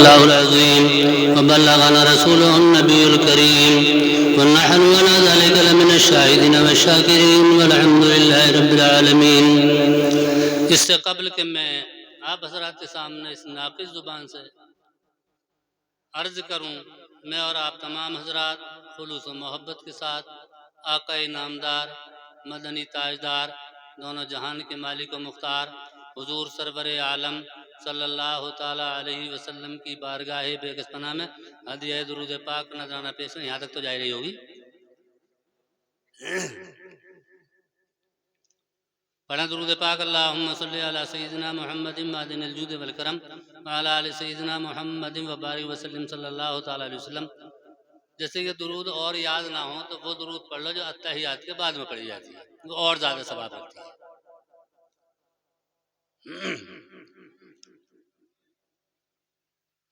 الله العظيم وبلغنا رسوله النبي الكريم ونحن على ذلك لمن الشاهدين والشاكرين والحمد لله رب العالمين. اس سے قبل کہ میں آپ حضرات کے سامنے اس ناقص زبان سے عرض کروں، میں اور آپ تمام حضرات خلوص و محبت کے ساتھ آقا نامدار مدنی تاجدار دونوں جہان کے مالک و مختار حضور سرور عالم صلی اللہ تعالی علیہ وسلم کی بارگاہ بے کس پناہ میں ہدیہ درود پاک نذرانہ پیش کریں. یہاں تک تو جائے رہی ہوگی. پڑھیں درود پاک. اللہم صلی علی سیدنا محمد معدن الجود والکرم وعلی آل سیدنا محمد وبارک وسلم صلی اللہ تعالی علیہ وسلم. جیسے کہ درود اور یاد نہ ہو تو وہ درود پڑھ لو جو اتحیات کے بعد میں پڑھی جاتی ہے، وہ اور زیادہ ثواب رکھتی ہے.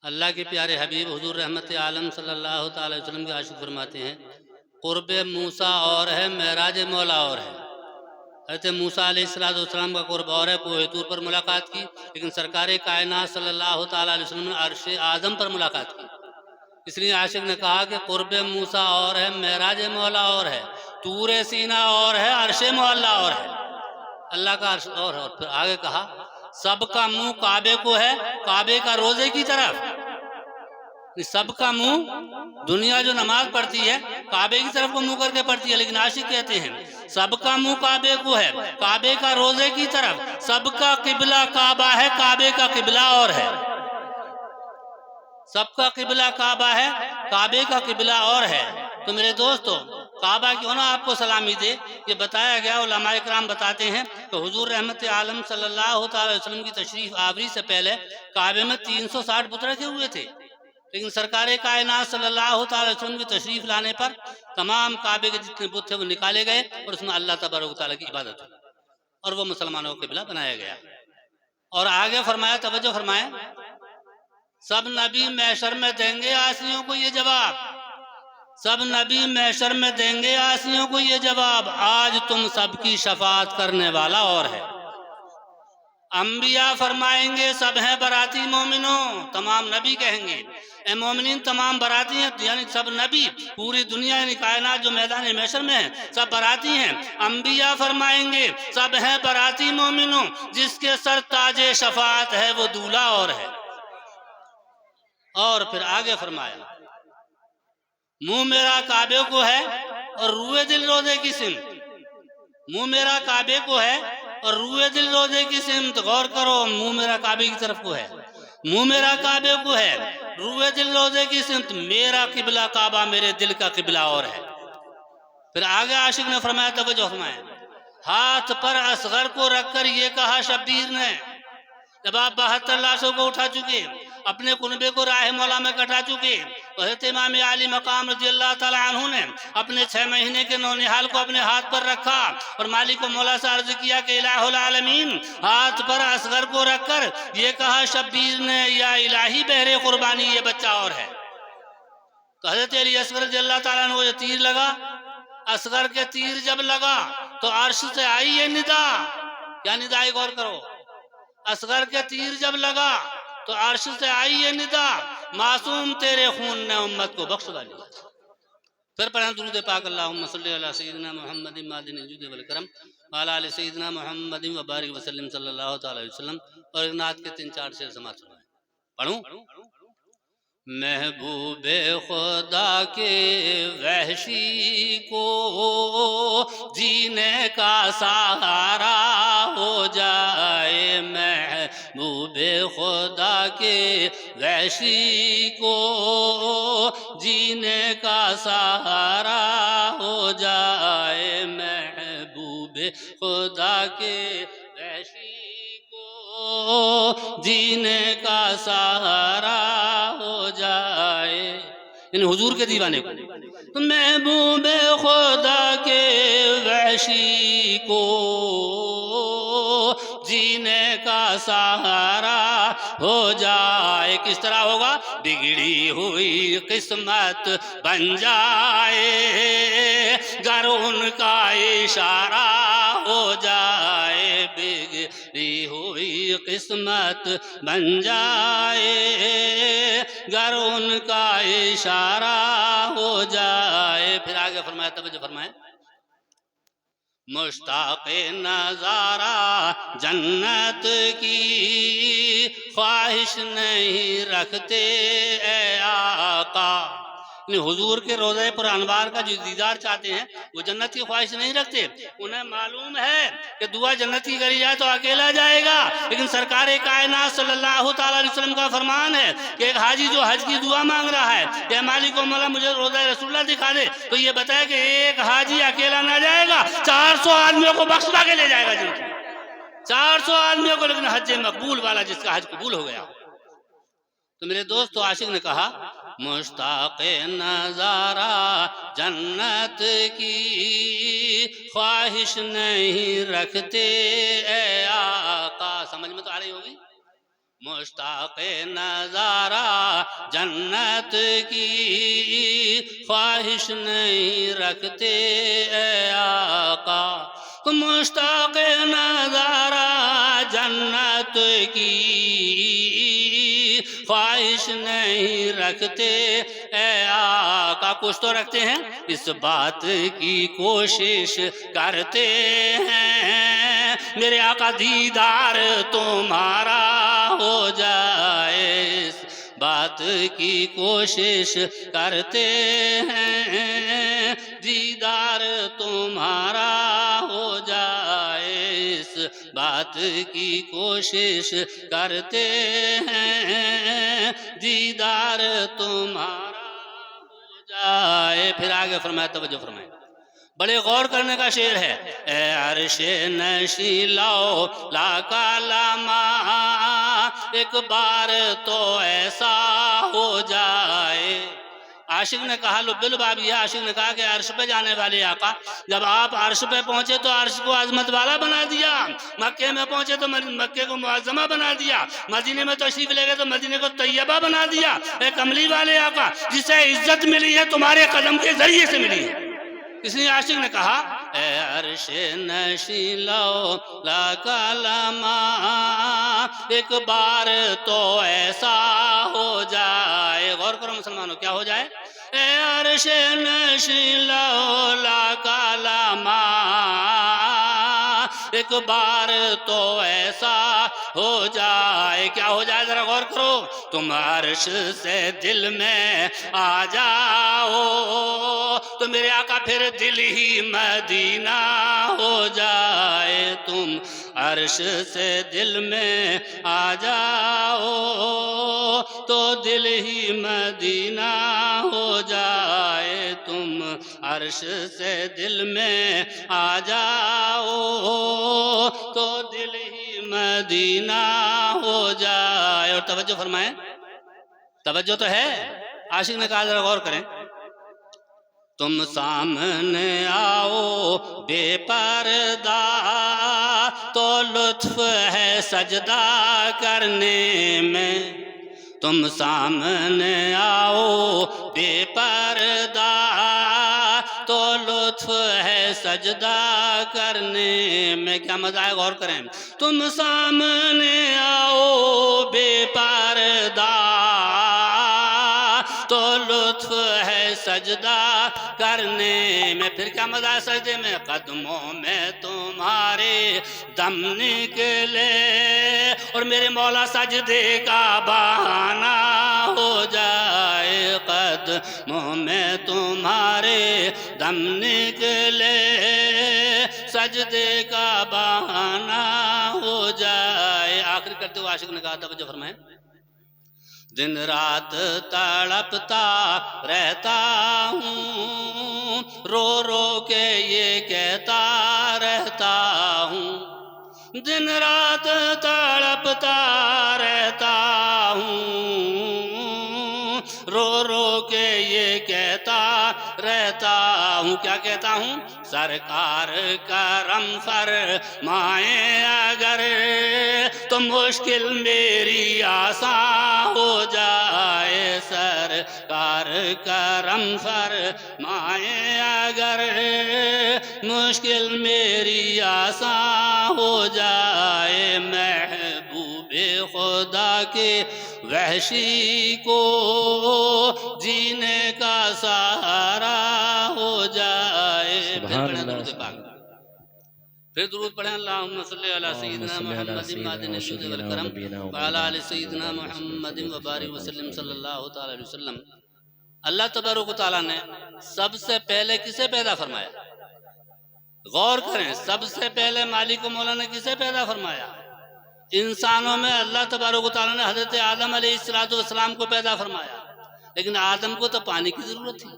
اللہ کے پیارے حبیب حضور رحمت عالم صلی اللہ تعالی علیہ وسلم کے عاشق فرماتے ہیں، قرب موسیٰ اور ہے، معراج مولا اور ہے. حضرت موسیٰ علیہ السلام کا قرب اور ہے، کوہ طور پر ملاقات کی، لیکن سرکار کائنات صلی اللہ تعالی علیہ وسلم نے عرش اعظم پر ملاقات کی. اس لیے عاشق نے کہا کہ قرب موسیٰ اور ہے، معراج مولا اور ہے، طور سینا اور ہے، عرش معلا اور ہے. اللہ کا عرش اور ہے. اور پھر آگے کہا سب کا منہ کعبے کو ہے، کعبے کا روزے کی طرف. سب کا منہ، دنیا جو نماز پڑھتی ہے کعبے کی طرف کو منہ کر کے پڑھتی ہے، لیکن عاشق کہتے ہیں سب کا منہ کعبے کو ہے، کعبے کا روزے کی طرف. سب کا قبلہ کعبہ ہے، کعبے کا قبلہ اور ہے. سب کا قبلہ کعبہ ہے، کعبے کا قبلہ اور ہے. تو میرے دوستو، کعبہ کیوں نہ آپ کو سلامی دے؟ یہ بتایا گیا، علماء کرام بتاتے ہیں کہ حضور رحمت عالم صلی اللہ تعالی وسلم کی تشریف آوری سے پہلے کعبے میں 360 بت رکھے ہوئے تھے، لیکن سرکار کائنات صلی اللہ تعالی وسلم کی تشریف لانے پر تمام کعبے کے جتنے بت تھے وہ نکالے گئے اور اس میں اللہ تبارک و تعالیٰ کی عبادت ہوئی اور وہ مسلمانوں کا قبلہ بنایا گیا. اور آگے فرمایا، توجہ فرمائیں، سب نبی محشر میں دیں گے عاصیوں کو یہ جواب. سب نبی محشر میں دیں گے عاصیوں کو یہ جواب، آج تم سب کی شفاعت کرنے والا اور ہے. انبیاء فرمائیں گے سب ہیں براتی مومنوں. تمام نبی کہیں گے اے مومنین تمام براتی ہیں، یعنی سب نبی، پوری دنیا یعنی کائنات جو میدان محشر میں ہیں سب براتی ہیں. انبیاء فرمائیں گے سب ہیں براتی مومنوں، جس کے سر تاج شفاعت ہے وہ دولہا اور ہے. اور پھر آگے فرمایا منہ میرا کعبے کو ہے اور روئے دل روزے کی سمت. منہ میرا کعبے کو ہے اور روئے دل روزے کی سمت. غور کرو، منہ میرا کعبے کی طرف کو ہے، منہ میرا کعبے کو ہے، روئے دل روزے کی سمت. میرا قبلہ کعبہ، میرے دل کا قبلہ اور ہے. پھر آگے عاشق نے فرمایا، توجہ فرمایا، ہاتھ پر اصغر کو رکھ کر یہ کہا شبیر نے، جب آپ 72 لاشوں کو اٹھا چکے، اپنے کنبے کو راہ مولا میں کٹا چکے، حضرت امام علی مقام رضی اللہ تعالیٰ عنہ نے اپنے 6 مہینے کے نونہال کو اپنے ہاتھ پر رکھا اور مالک و مولا سے عرض کیا کہ الہ العالمین، ہاتھ پر اصغر کو رکھ کر یہ کہا شبیر نے، یا الہی بہر قربانی یہ بچہ اور ہے. تو حضرت علی اصغر رضی اللہ تعالیٰ عنہ کو جو تیر لگا، اصغر کے تیر جب لگا تو عرش سے آئی یہ ندا. کیا ندا ہے؟ غور کرو. اصغر کے تیر جب لگا تو عرش سے آئی یہ ندا، معصوم تیرے خون نے امت کو بخش لیا. پھر پڑھیں درود پاک. اللہم صلی علی سیدنا محمد معدن الجود والکرم وعلی آل سیدنا محمد وبارک وسلم صلی اللہ تعالی علیہ وسلم. اور ایک نعت کے 3-4 شعر سماعت فرمائیں. پڑھوں؟ محبوب خدا کے وحشی کو جینے کا سہارا ہو جائے، محبوب خدا کے وحشی کو جینے کا سہارا ہو جائے، محبوب خدا کے وحشی کو جینے کا سہارا ہو جائے. یعنی حضور کے دیوانے کو. تو محبوب خدا کے وحشی کو جینے کا سہارا ہو جائے. کس طرح ہوگا؟ بگڑی ہوئی قسمت بن جائے گر ان کا اشارہ ہو جائے، بگڑی ہوئی قسمت بن جائے گر ان کا اشارہ ہو جائے. پھر آگے فرمایا، توجہ فرمائے، مشتاق نظارہ جنت کی خواہش نہیں رکھتے اے آقا. حضور کے روضہ پر انوار کا جو دیدار چاہتے ہیں وہ جنت کی خواہش نہیں رکھتے. انہیں معلوم ہے کہ دعا جنت کی کری جائے تو اکیلا جائے گا، لیکن سرکار کائنات صلی اللہ تعالیٰ علیہ وسلم کا فرمان ہے کہ ایک حاجی جو حج کی دعا مانگ رہا ہے کہ مالک و مولا مجھے روضہ رسول اللہ دکھا دے، تو یہ بتائے کہ ایک حاجی اکیلا نہ جائے گا، 400 آدمیوں کو بخشوا کے لے جائے گا جنت میں. 400 آدمیوں کو، لیکن حج مقبول والا جس کا حج قبول ہو گیا. تو میرے دوست عاشق نے کہا، مشتاق نظارہ جنت کی خواہش نہیں رکھتے اے آقا. سمجھ میں تو آ رہی ہوگی. مشتاق نظارہ جنت کی خواہش نہیں رکھتے اے آقا. مشتاق نظارہ جنت کی خواہش نہیں رکھتے اے آقا. کچھ تو رکھتے ہیں، اس بات کی کوشش کرتے ہیں میرے آقا دیدار تمہارا ہو جائے. اس بات کی کوشش کرتے ہیں دیدار تمہارا ہو جائے. اس بات کی کوشش کرتے ہیں دیدار تمہارا ہو جائے. پھر آگے فرمایا، توجہ فرمائے، بڑے غور کرنے کا شعر ہے. اے عرش نشی لو لا کالاما، ایک بار تو ایسا ہو جائے. عاشق نے کہا، لب الباب، یہ عاشق نے کہا کہ عرش پہ جانے والے آقا، جب آپ عرش پہ پہنچے تو عرش کو عظمت والا بنا دیا، مکے میں پہنچے تو مکے کو معظمہ بنا دیا، مدینے میں تشریف لے گئے تو مدینے کو طیبہ بنا دیا. اے کملی والے آقا، جسے عزت ملی ہے تمہارے قدم کے ذریعے سے ملی ہے. اس لیے عاشق نے کہا، اے عرش نشی لو لا کالاما، ایک بار تو ایسا ہو جائے. غور کرو مسلمانوں، کیا ہو جائے؟ اے عرش نشی لو لا کالاما، ایک بار تو ایسا ہو جائے. کیا ہو جائے؟ ذرا غور کرو. تم عرش سے دل میں آ جاؤ تو میرے آقا پھر دل ہی مدینہ ہو جائے. تم عرش سے دل میں آ جاؤ تو دل ہی مدینہ ہو جائے. تم عرش سے دل میں آ جاؤ تو دل ہی مدینہ ہو جائے. اور توجہ فرمائیں، توجہ تو ہے. عاشق نے کہا، ذرا غور کریں، تم سامنے آؤ بے پردہ تو لطف ہے سجدہ کرنے میں. تم سامنے آؤ بے پردہ تو لطف ہے سجدہ کرنے میں. کیا مزہ ہے؟ غور کریں. تم سامنے آؤ بے پردہ تو لطف ہے سجدہ کرنے میں. پھر کیا مزہ ہے سجدے میں؟ قدموں میں تمہارے دم نکلے اور میرے مولا سجدے کا بہانہ ہو جائے. قدموں میں تمہارے دم نکلے، سجدے کا بہانہ ہو جائے. آخر کرتے ہوئے عاشق نے کہا، توجہ فرمائیں، دن رات تڑپتا رہتا ہوں، رو رو کے یہ کہتا رہتا ہوں. دن رات تڑپتا رہتا ہوں، رو رو کے یہ کہتا رہتا ہوں. کیا کہتا ہوں؟ سرکار کرم فرمائیں اگر تو مشکل میری آسان ہو جائے. سرکار کرم فرمائیں اگر مشکل میری آسان ہو جائے. محبوب خدا کے وحشی کو جینے کا سہارا ہو جائے۔ پھر درود پڑھیں اللہم صلی علی سیدنا محمد معدن الجود والکرم وعلی آل سیدنا محمد وبارک وسلم صلی اللہ تعالی علیہ وسلم۔ اللہ تبارک و تعالیٰ نے سب سے پہلے کسے پیدا فرمایا؟ غور کریں، سب سے پہلے مالک و مولا نے کسے پیدا فرمایا؟ انسانوں میں اللہ تبارک و تعالیٰ نے حضرت آدم علیہ السلام کو پیدا فرمایا، لیکن آدم کو تو پانی کی ضرورت تھی،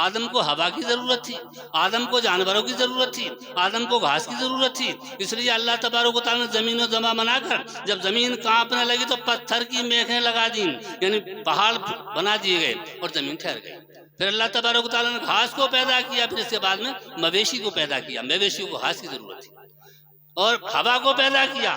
آدم کو ہوا کی ضرورت تھی، آدم کو جانوروں کی ضرورت تھی، آدم کو گھاس کی ضرورت تھی۔ اس لیے اللہ تبارک و تعالیٰ نے زمین و زمین بنا کر جب زمین کانپنے لگی تو پتھر کی میخیں لگا دیں، یعنی پہاڑ بنا دیے گئے اور زمین ٹھہر گئی۔ پھر اللہ تبارک و تعالیٰ نے گھاس کو پیدا کیا، پھر اس کے بعد میں مویشی کو پیدا کیا، مویشیوں کو گھاس کی ضرورت تھی، اور ہوا کو پیدا کیا،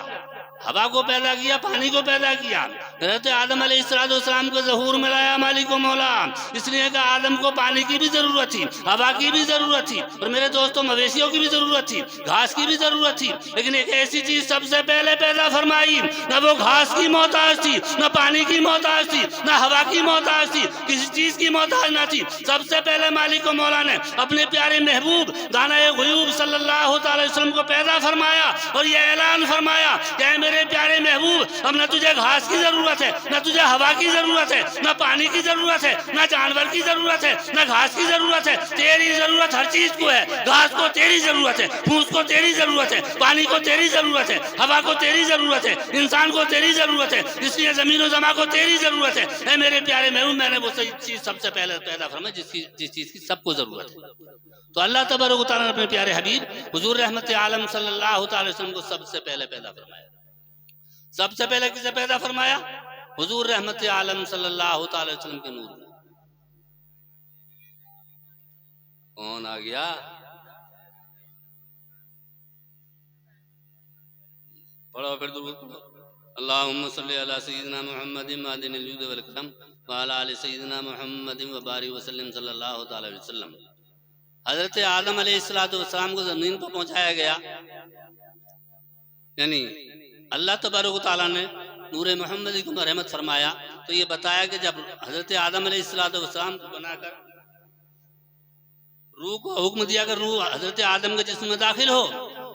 ہوا کو پیدا کیا، پانی کو پیدا کیا۔ حضرت آدم علیہ السلام کو ظہور میں لایا مالک و مولا، اس لیے کہ آدم کو پانی کی بھی ضرورت تھی، ہوا کی بھی ضرورت تھی، اور میرے دوستوں مویشیوں کی بھی ضرورت تھی، گھاس کی بھی ضرورت تھی، لیکن ایک ایسی چیز سب سے پہلے پیدا فرمائی، نہ وہ گھاس کی محتاج تھی، نہ پانی کی محتاج تھی، نہ ہوا کی محتاج تھی، کسی چیز کی محتاج نہ تھی۔ سب سے پہلے مالک و مولا نے اپنے پیارے محبوب دانۂ غیوب صلی اللہ تعالی وسلم کو پیدا فرمایا اور یہ اعلان فرمایا کہ اے میرے پیارے محبوب، اب نہ تجھے گھاس کی ضرورت ہے، نہ تجھے ہوا کی ضرورت ہے، نہ پانی کی ضرورت ہے، نہ جانور کی ضرورت ہے، نہ گھاس کی ضرورت ہے، تیری ضرورت ہر چیز کو ہے۔ گھاس کو تیری ضرورت ہے، پھوس کو تیری ضرورت ہے، پانی کو تیری ضرورت ہے، ہوا کو تیری ضرورت ہے، انسان کو تیری ضرورت ہے، اس لیے زمین و زماں کو تیری ضرورت ہے۔ اے میرے پیارے محبوب، میں نے وہ چیز سب سے پہلے پیدا فرمائی جس چیز کی سب کو ضرورت ہے۔ تو اللہ تبارک و تعالیٰ نے اپنے پیارے حبیب حضور رحمت عالم صلی اللہ تعالی وسلم کو سب سے پہلے پیدا فرمایا۔ سب سے پہلے کسے پیدا فرمایا؟ حضور رحمت عالم صلی اللہ تعالی وسلم کے نور میں۔ کون آ گیا؟ پڑھو پھر درود پڑھو۔ اللہم صلی علی سیدنا محمد معدن الجود والکرم وعلی آل سیدنا محمد وبارک وسلم صلی اللہ تعالی علیہ وسلم۔ حضرت آدم علیہ السلام کو زمین پر پہنچایا گیا، یعنی اللہ تبارک و تعالیٰ نے نور محمدی کو رحمت فرمایا تو یہ بتایا کہ جب حضرت آدم علیہ السلام کو بنا کر روح کو حکم دیا کہ روح حضرت آدم کے جسم میں داخل ہو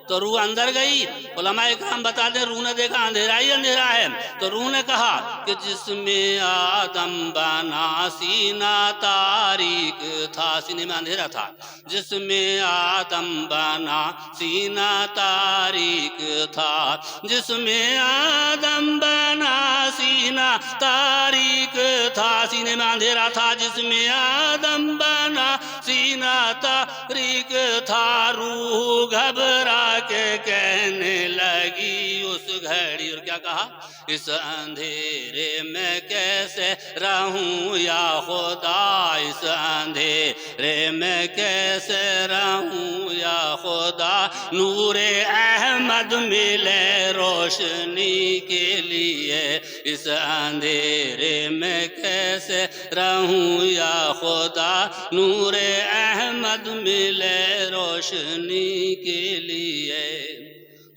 تو روح اندر گئی۔ علماء اکرام بتاتے ہیں روح نے دیکھا اندھیرا ہی اندھیرا ہے، تو روح نے کہا کہ جسم آدم بنا سینہ تاریک تھا، سینے میں اندھیرا تھا، جسم آدم بنا سینہ تاریک تھا، جسم آدم بنا سینہ تاریک تھا، سینے میں اندھیرا تھا، جسم آدم بنا سینہ تاریک تھا۔ روح گھبرا کے کہنے لگی اس گھڑی، اور کیا کہا؟ اس اندھیرے میں کیسے رہوں یا خدا، اس اندھیرے میں کیسے رہوں یا خدا، نور احمد ملے روشنی کے لیے، اس اندھیرے میں کیسے رہوں یا خدا، نور احمد ملے روشنی کے لیے۔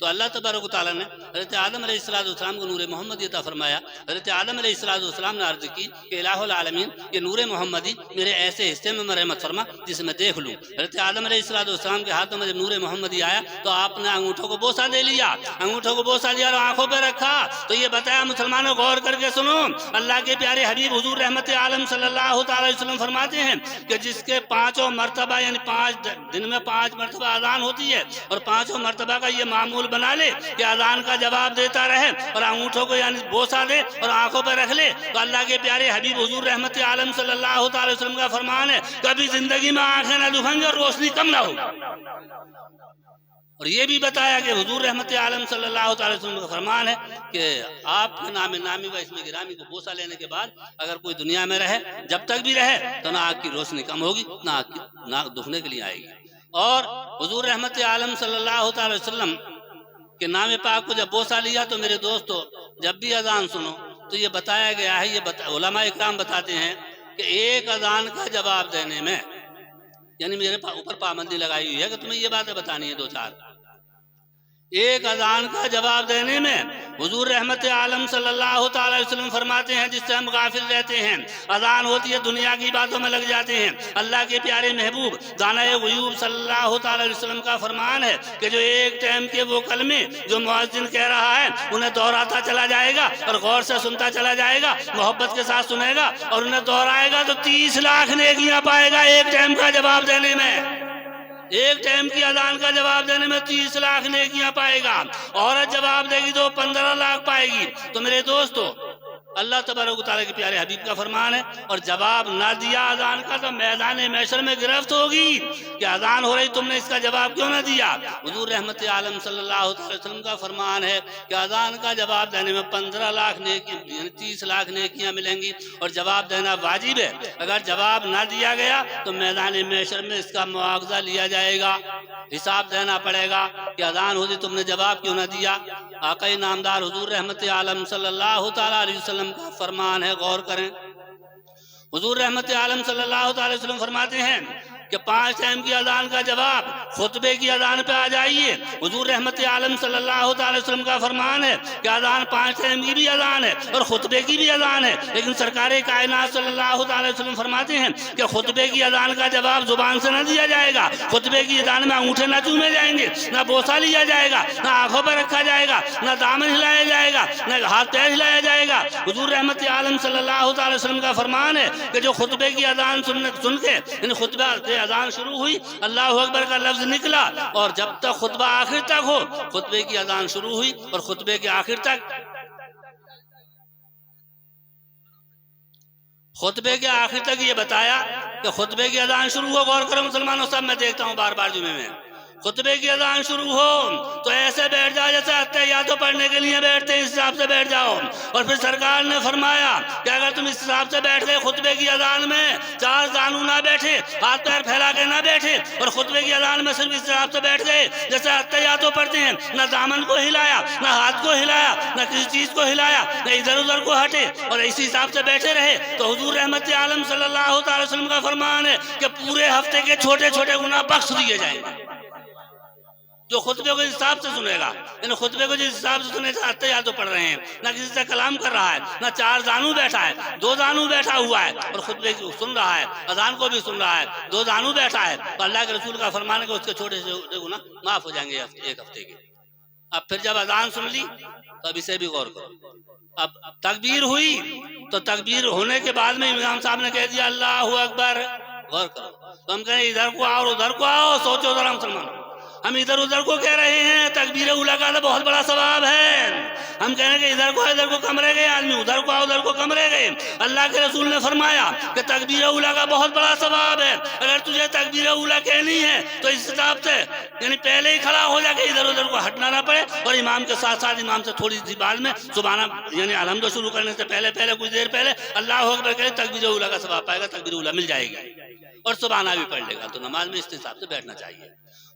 تو اللہ تبارک و تعالیٰ نے حضرت آدم علیہ السلام کو نور محمدی عطا فرمایا۔ حضرت آدم علیہ السلام نے عرض کی کہ الہ العالمین یہ نور محمدی میرے ایسے حصے میں رحمت فرما جسے میں دیکھ لوں۔ حضرت آدم علیہ السلام کے ہاتھوں میں جب نور محمدی آیا تو آپ نے انگوٹھوں کو بوسہ دے لیا، انگوٹھوں کو بوسہ دیا اور آنکھوں پہ رکھا تو یہ بتایا مسلمانوں غور کر کے سنو، اللہ کے پیارے حبیب حضور رحمت عالم صلی اللہ تعالی وسلم فرماتے ہیں کہ جس کے پانچوں مرتبہ یعنی 5 دن میں 5 مرتبہ اذان ہوتی ہے اور 5 مرتبہ کا یہ معمول بنا لے کہ اذان کا جواب دیتا رہے اور انگوٹھوں کو یعنی بوسہ دے اور آنکھوں پہ رکھ لے، تو اللہ کے پیارے حبیب حضور رحمت عالم صلی اللہ تعالی وسلم کا فرمان ہے کبھی زندگی میں آنکھیں نہ دکھیں گے اور روشنی کم نہ ہوگی۔ اور یہ بھی بتایا کہ حضور رحمت عالم صلی اللہ تعالی وسلم کا فرمان ہے کہ آپ کے نام نامی و اسم گرامی کو بوسہ لینے کے بعد اگر کوئی دنیا میں رہے جب تک بھی رہے تو نہ آنکھ کی روشنی کم ہوگی نہ آنکھ دکھنے کے لیے آئے گی۔ اور حضور رحمت عالم صلی اللہ تعالی وسلم کہ نام پاک کو جب بوسہ لیا تو میرے دوستو جب بھی اذان سنو تو یہ بتایا گیا ہے، علماء اکرام بتاتے ہیں کہ ایک اذان کا جواب دینے میں یعنی میرے اوپر پابندی لگائی ہوئی ہے کہ تمہیں یہ باتیں بتانی ہے 2-4، ایک اذان کا جواب دینے میں حضور رحمت عالم صلی اللہ تعالی علیہ وسلم فرماتے ہیں جس سے ہم غافل رہتے ہیں، اذان ہوتی ہے دنیا کی باتوں میں لگ جاتے ہیں۔ اللہ کے پیارے محبوب دانۂ غیوب صلی اللہ تعالی علیہ وسلم کا فرمان ہے کہ جو ایک ٹائم کے وہ کلمے جو مؤذن کہہ رہا ہے انہیں دہراتا چلا جائے گا اور غور سے سنتا چلا جائے گا، محبت کے ساتھ سنے گا اور انہیں دہرائے گا تو 30 لاکھ نیکیاں پائے گا ایک ٹائم کا جواب دینے میں۔ ایک ٹائم کی اذان کا جواب دینے میں 30 لاکھ نیکیاں پائے گا۔ عورت جواب دے گی تو 15 لاکھ پائے گی۔ تو میرے دوستو اللہ تبارک و تعالیٰ کے پیارے حبیب کا فرمان ہے، اور جواب نہ دیا اذان کا تو میدان محشر میں گرفت ہوگی کہ اذان ہو رہی تم نے اس کا جواب کیوں نہ دیا۔ حضور رحمت عالم صلی اللہ علیہ وسلم کا فرمان ہے کہ اذان کا جواب دینے میں 15 لاکھ نیکیاں یعنی 30 لاکھ نیکیاں ملیں گی، اور جواب دینا واجب ہے۔ اگر جواب نہ دیا گیا تو میدان محشر میں اس کا مواخذہ لیا جائے گا، حساب دینا پڑے گا کہ اذان ہوتی تم نے جواب کیوں نہ دیا۔ آقا نامدار حضور رحمت عالم صلی اللہ تعالیٰ علیہ وسلم کا فرمان ہے، غور کریں۔ حضور رحمت عالم صلی اللہ تعالیٰ علیہ وسلم فرماتے ہیں کہ 5 ٹائم کی اذان کا جواب خطبے کی اذان پہ آ جائیے۔ حضور رحمت عالم صلی اللہ تعالی وسلم کا فرمان ہے کہ اذان 5 ٹائم کی بھی اذان ہے اور خطبے کی بھی اذان ہے، لیکن سرکار کائنات صلی اللہ تعالی وسلم فرماتے ہیں کہ خطبے کی اذان کا جواب زبان سے نہ دیا جائے گا۔ خطبے کی اذان میں انگوٹھے نہ چومے جائیں گے، نہ بوسہ لیا جائے گا، نہ آنکھوں پر رکھا جائے گا، نہ دامن ہلایا جائے گا، نہ ہاتھ پیر ہلایا جائے گا۔ حضور رحمت عالم صلی اللہ تعالی وسلم کا فرمان ہے کہ جو خطبے کی اذان سن کے یعنی خطبہ اذان شروع ہوئی، اللہ اکبر کا لفظ نکلا اور جب تک خطبہ آخر تک ہو، خطبے کی اذان شروع ہوئی اور خطبے کے آخر تک یہ بتایا کہ خطبے کی اذان شروع ہو۔ غور کرو مسلمانوں، سب میں دیکھتا ہوں بار بار جمعے میں خطبے کی اذان شروع ہو تو ایسے بیٹھ جاؤ جیسے اتحیات پڑھنے کے لیے بیٹھتے ہیں، اس حساب سے بیٹھ جاؤ۔ اور پھر سرکار نے فرمایا کہ اگر تم اس حساب سے بیٹھ گئے خطبے کی اذان میں، 4 زانو نہ بیٹھے، ہاتھ پیر پھیلا کے نہ بیٹھے، اور خطبے کی اذان میں صرف اس حساب سے بیٹھ گئے جیسے اتحیات پڑھتے ہیں، نہ دامن کو ہلایا، نہ ہاتھ کو ہلایا، نہ کسی چیز کو ہلایا، نہ ادھر ادھر کو ہٹے، اور اسی حساب سے بیٹھے رہے، تو حضور رحمت عالم صلی اللہ تعالی وسلم کا فرمان ہے کہ پورے ہفتے کے چھوٹے چھوٹے گناہ بخش دیے جائیں گے۔ جو خطبے کو جس حساب سے سنے گا، یعنی خطبے کو جس حساب سے سنے گا، اتحیات پڑھ رہے ہیں، نہ کسی سے کلام کر رہا ہے، نہ 4 زانو بیٹھا ہے، 2 زانو بیٹھا ہوا ہے اور خطبے کو سن رہا ہے، اذان کو بھی سن رہا ہے، 2 زانو بیٹھا ہے، تو اللہ کے رسول کا فرمان ہے کہ اس کے چھوٹے چھوٹے گناہ معاف ہو جائیں گے ایک ہفتے کے۔ اب پھر جب اذان سن لی تو اب اسے بھی غور کرو۔ اب تکبیر ہوئی تو تکبیر ہونے کے بعد میں امام صاحب نے کہہ دیا اللہ اکبر، غور کرو، تو ہم کہیں ادھر کو آؤ ادھر کو آؤ، سوچو ذرا مسلمان، ہم ادھر ادھر کو کہہ رہے ہیں، تکبیر اولیٰ کا تو بہت بڑا ثواب ہے، ہم کہہ رہے ہیں کہ ادھر کو کم رہ گئے آدمی، ادھر کو آؤ ادھر کو کم رہ گئے۔ اللہ کے رسول نے فرمایا کہ تکبیر اولیٰ کا بہت بڑا ثواب ہے، اگر تجھے تکبیر اولیٰ کہنی ہے تو اس حساب سے یعنی پہلے ہی کھڑا ہو جا کے ادھر ادھر کو ہٹنا نہ پڑے، اور امام کے ساتھ ساتھ امام سے تھوڑی سی بعد میں سبحانہ یعنی الحمد شروع کرنے سے پہلے کچھ دیر پہلے اللہ اکبر کہے، تکبیر اولیٰ کا ثواب پائے گا، تکبیر اولیٰ مل جائے گی اور سبحانہ بھی پڑھ لے گا۔ تو نماز میں اس حساب سے بیٹھنا چاہیے۔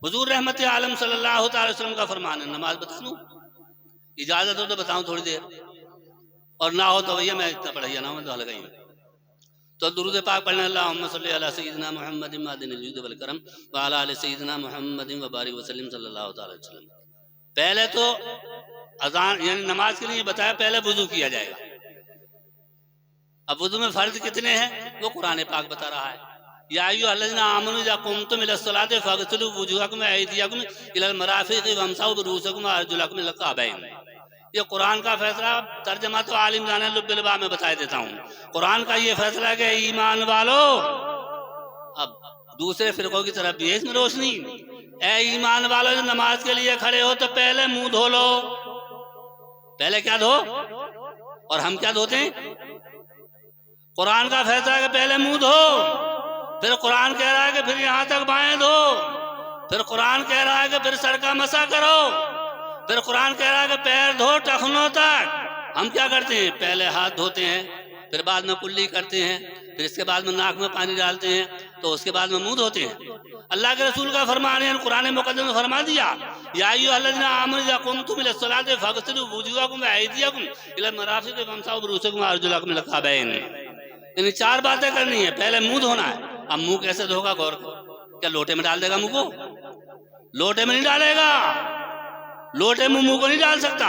حضور رحمت عالم صلی اللہ تعالی وسلم کا فرمان ہے، نماز بتا دوں، اجازت ہو تو بتاؤں تھوڑی دیر، اور نہ ہو تو بھیا میں اتنا پڑھیا نہ ہوں تو لگا ہی تو درود پاک پڑھنا، اللہم صلی علی سیدنا محمد معدن الجود والکرم وعلی آل سیدنا محمد وبارک وسلم صلی اللہ تعالی وسلم۔ پہلے تو اذان یعنی نماز کے لیے بتایا پہلے وضو کیا جائے گا۔ اب وضو میں فرض کتنے ہیں وہ قرآن پاک بتا رہا ہے، یا ایھا الذین آمنوا اذا قمتم الی الصلاۃ فاغسلوا وجوہکم وایدیکم الی المرافق وامسحوا برؤوسکم وارجلکم الی الکعبین۔ یہ قرآن کا فیصلہ، ترجمہ تو عالم جانے لب البا میں بتا دیتا ہوں۔ قرآن کا یہ فیصلہ ہے کہ ایمان والو، اب دوسرے فرقوں کی طرف بھی ہے اس میں روشنی، اے ایمان والو جو نماز کے لیے کھڑے ہو تو پہلے منہ دھو لو۔ پہلے کیا دھو؟ اور ہم کیا دھوتے ہیں؟ قرآن کا فیصلہ ہے کہ پہلے منہ دھو، پھر قرآن کہہ رہا ہے کہ پھر یہاں تک بائیں دھو، پھر قرآن کہہ رہا ہے کہ پھر سر کا مسح کرو، پھر قرآن کہہ رہا ہے کہ پیر دھو ٹخنوں تک۔ ہم کیا کرتے ہیں؟ پہلے ہاتھ دھوتے ہیں، پھر بعد میں کلی کرتے ہیں، پھر اس کے بعد میں ناک میں پانی ڈالتے ہیں، تو اس کے بعد میں منہ دھوتے ہیں۔ اللہ کے رسول کا فرمان ہے، قرآن مقدس نے فرما دیا، یا ایھا الذین آمنوا اذا قمتم الی الصلاۃ فاغسلوا وجوہکم وایدیکم الی المرافق وامسحوا برؤوسکم وارجلکم الی الکعبین۔ یعنی 4 باتیں کرنی ہے، پہلے منہ دھونا ہے۔ اب منہ کیسے دھوگا؟ غور کرو، کیا لوٹے میں ڈال دے گا منہ کو؟ لوٹے میں نہیں ڈالے گا، لوٹے میں منہ کو نہیں ڈال سکتا۔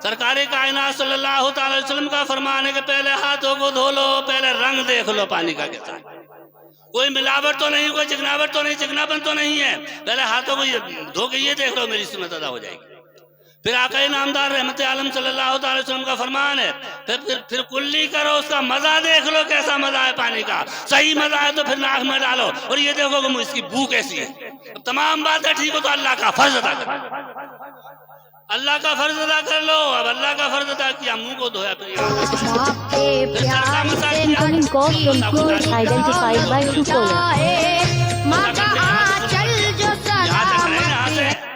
سرکار کائنات صلی اللہ تعالی وسلم کا فرمان ہے کہ پہلے ہاتھوں کو دھو لو، پہلے رنگ دیکھ لو پانی کا کیسا ہے، کوئی ملاوٹ تو نہیں، کوئی چکناوٹ تو نہیں، چکناپن تو نہیں ہے، پہلے ہاتھوں کو دھو کے یہ دیکھ لو، میری سنت ادا ہو جائے گی۔ پھر آقا نامدار رحمت عالم صلی اللہ تعالی وسلم کا فرمان ہے پھر کلی کرو، اس کا مزہ دیکھ لو کیسا مزہ ہے پانی کا، صحیح مزہ ہے تو پھر ناک میں ڈالو اور یہ دیکھو کہ اس کی بو کیسی ہے۔ اب تمام باتیں ٹھیک ہو تو اللہ کا فرض ادا کرو، اللہ کا فرض ادا کر لو۔ اب اللہ کا فرض ادا کیا، منہ کو دھویا، پھر Incoming call from Identified by Truecaller.